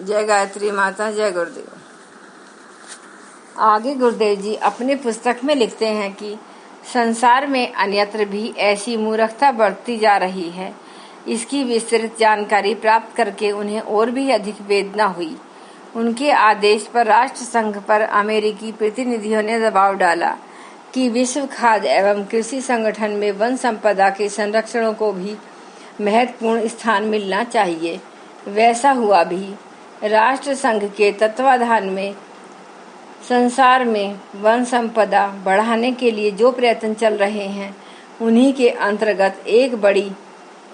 जय गायत्री माता, जय गुरुदेव। आगे गुरुदेव जी अपनी पुस्तक में लिखते हैं कि संसार में अन्यत्र भी ऐसी मूर्खता बढ़ती जा रही है। इसकी विस्तृत जानकारी प्राप्त करके उन्हें और भी अधिक वेदना हुई। उनके आदेश पर राष्ट्र संघ पर अमेरिकी प्रतिनिधियों ने दबाव डाला कि विश्व खाद्य एवं कृषि संगठन में वन संपदा के संरक्षण को भी महत्वपूर्ण स्थान मिलना चाहिए। वैसा हुआ भी। राष्ट्र संघ के तत्वाधान में संसार में वन संपदा बढ़ाने के लिए जो प्रयत्न चल रहे हैं, उन्हीं के अंतर्गत एक बड़ी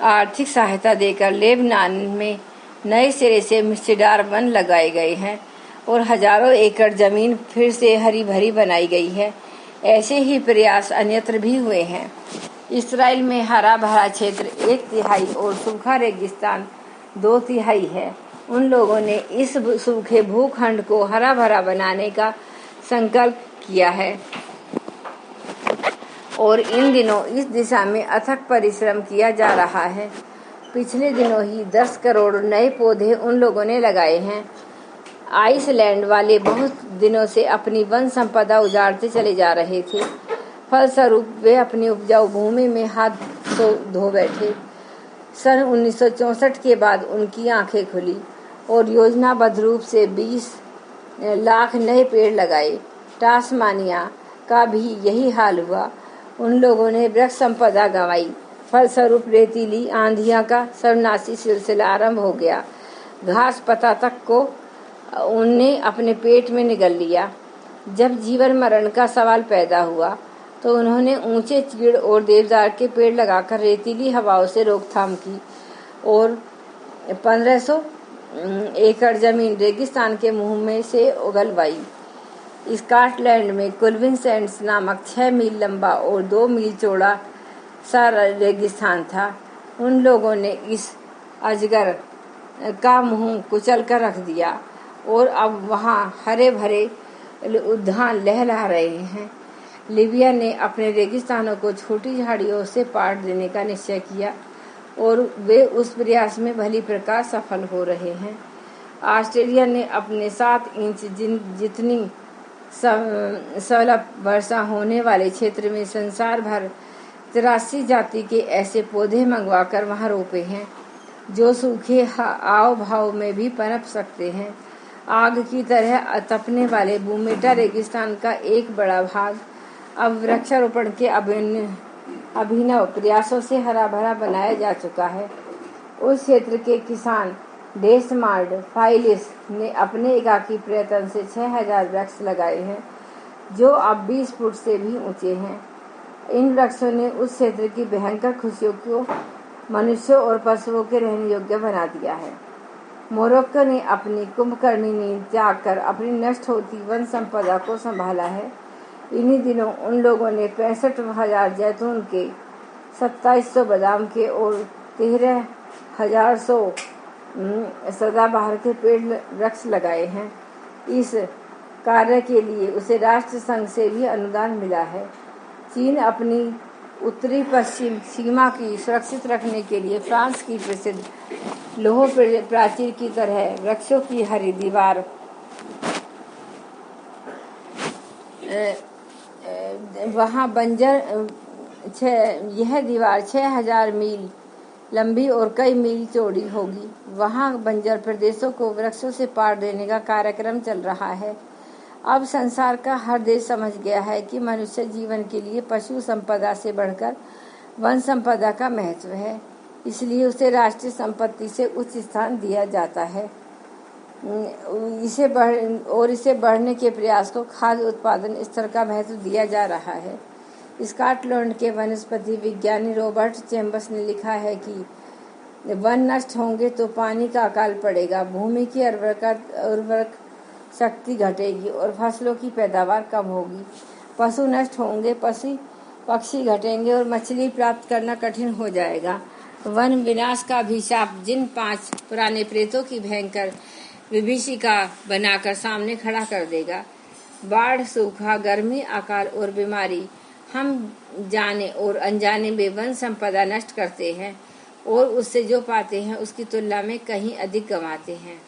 आर्थिक सहायता देकर लेबनान में नए सिरे से मिस्टीडार वन लगाए गए हैं और हजारों एकड़ जमीन फिर से हरी भरी बनाई गई है। ऐसे ही प्रयास अन्यत्र भी हुए हैं। इसराइल में हरा भरा क्षेत्र 1/3 और सूखा रेगिस्तान 2/3 है। उन लोगों ने इस सूखे भूखंड को हरा भरा बनाने का संकल्प किया है और इन दिनों इस दिशा में अथक परिश्रम किया जा रहा है। पिछले दिनों ही 10 करोड़ नए पौधे उन लोगों ने लगाए हैं। आइसलैंड वाले बहुत दिनों से अपनी वन संपदा उजाड़ते चले जा रहे थे। फलस्वरूप वे अपनी उपजाऊ भूमि में हाथ धो बैठे। सन 1964 के बाद उनकी आंखें खुली और योजनाबद्ध रूप से 20 लाख नए पेड़ लगाए। टास्मानिया का भी यही हाल हुआ। उन लोगों ने वृक्ष संपदा गंवाई। फलस्वरूप रेतीली आंधियां का सर्वनाशी सिलसिला आरंभ हो गया। घास पत्ता तक को उनने अपने पेट में निगल लिया। जब जीवन मरण का सवाल पैदा हुआ तो उन्होंने ऊंचे चीड़ और देवदार के पेड़ लगाकर रेतीली हवाओं से रोकथाम की और 1500 एकड़ जमीन रेगिस्तान के मुंह में से उगलवाई। स्कॉटलैंड में कुल्विन सैंड्स नामक 6 मील लंबा और 2 मील चौड़ा सा रेगिस्तान था। उन लोगों ने इस अजगर का मुंह कुचल कर रख दिया और अब वहां हरे भरे उद्यान लहला रहे हैं। लीबिया ने अपने रेगिस्तानों को छोटी झाड़ियों से पाट देने का निश्चय किया और वे उस प्रयास में भली प्रकार सफल हो रहे हैं। ऑस्ट्रेलिया ने अपने 7 इंच जितनी सुलभ वर्षा होने वाले क्षेत्र में संसार भर 83 जाति के ऐसे पौधे मंगवाकर वहां रोपे हैं जो सूखे आव भाव में भी पनप सकते हैं। आग की तरह तपने वाले बूमेटा रेगिस्तान का एक बड़ा भाग अब वृक्षारोपण के अभिनव प्रयासों से हरा भरा बनाया जा चुका है। उस क्षेत्र के किसान डेसमार्ड फाइलिस ने अपने एकाकी प्रयत्न से 6000 वृक्ष लगाए हैं जो अब 20 फुट से भी ऊंचे हैं। इन वृक्षों ने उस क्षेत्र की भयंकर खुशियों को मनुष्यों और पशुओं के रहने योग्य बना दिया है। मोरक्को ने अपनी कुंभकर्णी नींद त्याग कर अपनी नष्ट होती वन संपदा को संभाला है। इन्हीं दिनों उन लोगों ने 65,000 जैतून के, 2700 बादाम के और 13,100 सदाबहार के पेड़ वृक्ष लगाए हैं। इस कार्य के लिए उसे राष्ट्र संघ से भी अनुदान मिला है। चीन अपनी उत्तरी पश्चिम सीमा की सुरक्षित रखने के लिए फ्रांस की प्रसिद्ध लौह प्राचीर की तरह वृक्षों की हरी दीवार वहां बंजर यह दीवार 6000 मील लंबी और कई मील चौड़ी होगी। वहां बंजर प्रदेशों को वृक्षों से पार देने का कार्यक्रम चल रहा है। अब संसार का हर देश समझ गया है कि मनुष्य जीवन के लिए पशु संपदा से बढ़कर वन संपदा का महत्व है। इसलिए उसे राष्ट्रीय संपत्ति से उच्च स्थान दिया जाता है। इसे बढ़ने के प्रयास को खाद्य उत्पादन स्तर का महत्व दिया जा रहा है। स्कॉटलैंड के वनस्पति विज्ञानी रॉबर्ट चैम्बर्स ने लिखा है कि वन नष्ट होंगे तो पानी का अकाल पड़ेगा, भूमि की उर्वरक शक्ति घटेगी और फसलों की पैदावार कम होगी। पशु नष्ट होंगे, पक्षी घटेंगे और मछली प्राप्त करना कठिन हो जाएगा। वन विनाश का अभिशाप जिन 5 पुराने प्रेतों की भयंकर विभीषिका बनाकर सामने खड़ा कर देगा। बाढ़, सूखा, गर्मी, अकाल और बीमारी हम जाने और अनजाने में वन संपदा नष्ट करते हैं और उससे जो पाते हैं उसकी तुलना में कहीं अधिक गंवाते हैं।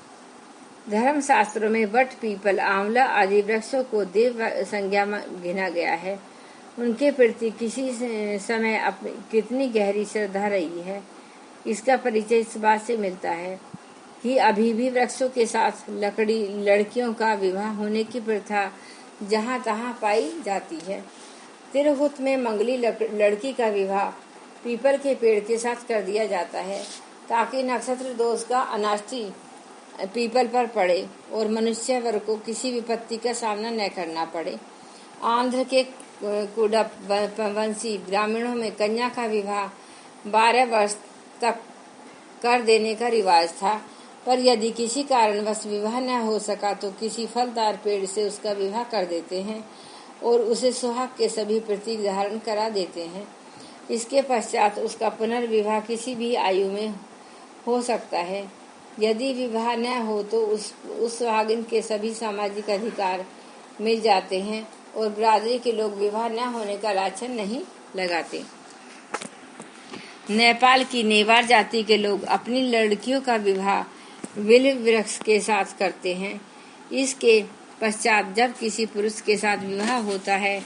धर्म शास्त्रों में वट, पीपल, आंवला आदि वृक्षों को देव संज्ञा में गिना गया है। उनके प्रति किसी समय अपनी कितनी गहरी श्रद्धा रही है, इसका परिचय इस बात से मिलता है कि अभी भी वृक्षों के साथ लड़कियों का विवाह होने की प्रथा जहाँ तहाँ पाई जाती है। तिरहुत में मंगली लड़की का विवाह पीपल के पेड़ के साथ कर दिया जाता है ताकि नक्षत्र दोष का अनाष्टी पीपल पर पड़े और मनुष्य वर्ग को किसी विपत्ति का सामना न करना पड़े। आंध्र के कुडपवंशी ग्रामीणों में कन्या का विवाह 12 वर्ष तक कर देने का रिवाज था, पर यदि किसी कारणवश विवाह न हो सका तो किसी फलदार पेड़ से उसका विवाह कर देते हैं और उसे सुहाग के सभी प्रतीक धारण करा देते हैं। इसके पश्चात उसका पुनर्विवाह किसी भी आयु में हो सकता है। यदि विवाह न हो तो उस सुहागिन के सभी सामाजिक अधिकार मिल जाते हैं और बिरादरी के लोग विवाह न होने का लाछन नहीं लगाते। नेपाल की नेवार जाति के लोग अपनी लड़कियों का विवाह विल्व वृक्ष के साथ करते हैं। इसके पश्चात जब किसी पुरुष के साथ विवाह होता है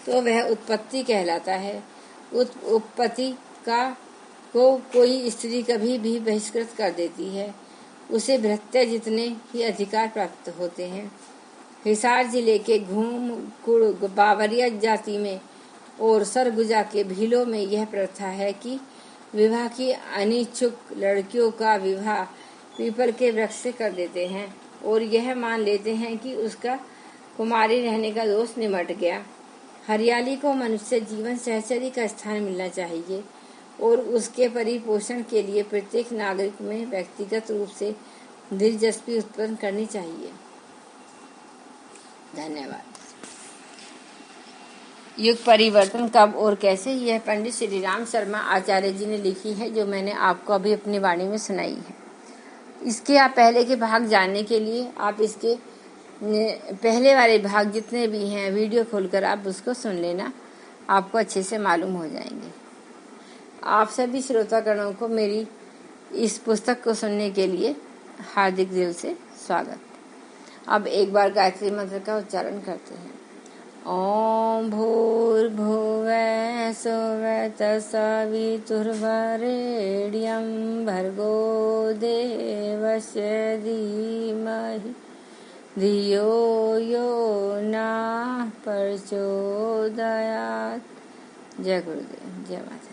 तो वह उत्पत्ति कहलाता है। उत्पत्ति को कोई स्त्री कभी भी बहिष्कृत कर देती है, उसे भृत्य जितने ही अधिकार प्राप्त होते हैं। हिसार जिले के घूमकुड़ बावरिया जाति में और सरगुजा के भीलों में यह प्रथा है कि विवाह की अनिच्छुक लड़कियों का विवाह पीपल के वृक्ष से कर देते हैं और यह मान लेते हैं कि उसका कुमारी रहने का दोष निमट गया। हरियाली को मनुष्य जीवन सहचरी का स्थान मिलना चाहिए और उसके परिपोषण के लिए प्रत्येक नागरिक में व्यक्तिगत रूप से दिलचस्पी उत्पन्न करनी चाहिए। धन्यवाद। युग परिवर्तन कब और कैसे, यह पंडित श्री राम शर्मा आचार्य जी ने लिखी है, जो मैंने आपको अभी अपनी वाणी में सुनाई है। इसके आप पहले के भाग जानने के लिए आप इसके पहले वाले भाग जितने भी हैं वीडियो खोलकर आप उसको सुन लेना, आपको अच्छे से मालूम हो जाएंगे। आप सभी श्रोतागणों को मेरी इस पुस्तक को सुनने के लिए हार्दिक दिल से स्वागत। अब एक बार गायत्री मंत्र का उच्चारण करते हैं। ओम भूर्भुवः स्वः तत्सवितुर्वरेण्यं भर्गो देवस्य धीमहि धियो यो नः प्रचोदयात्। जय गुरुदेव, जय माता।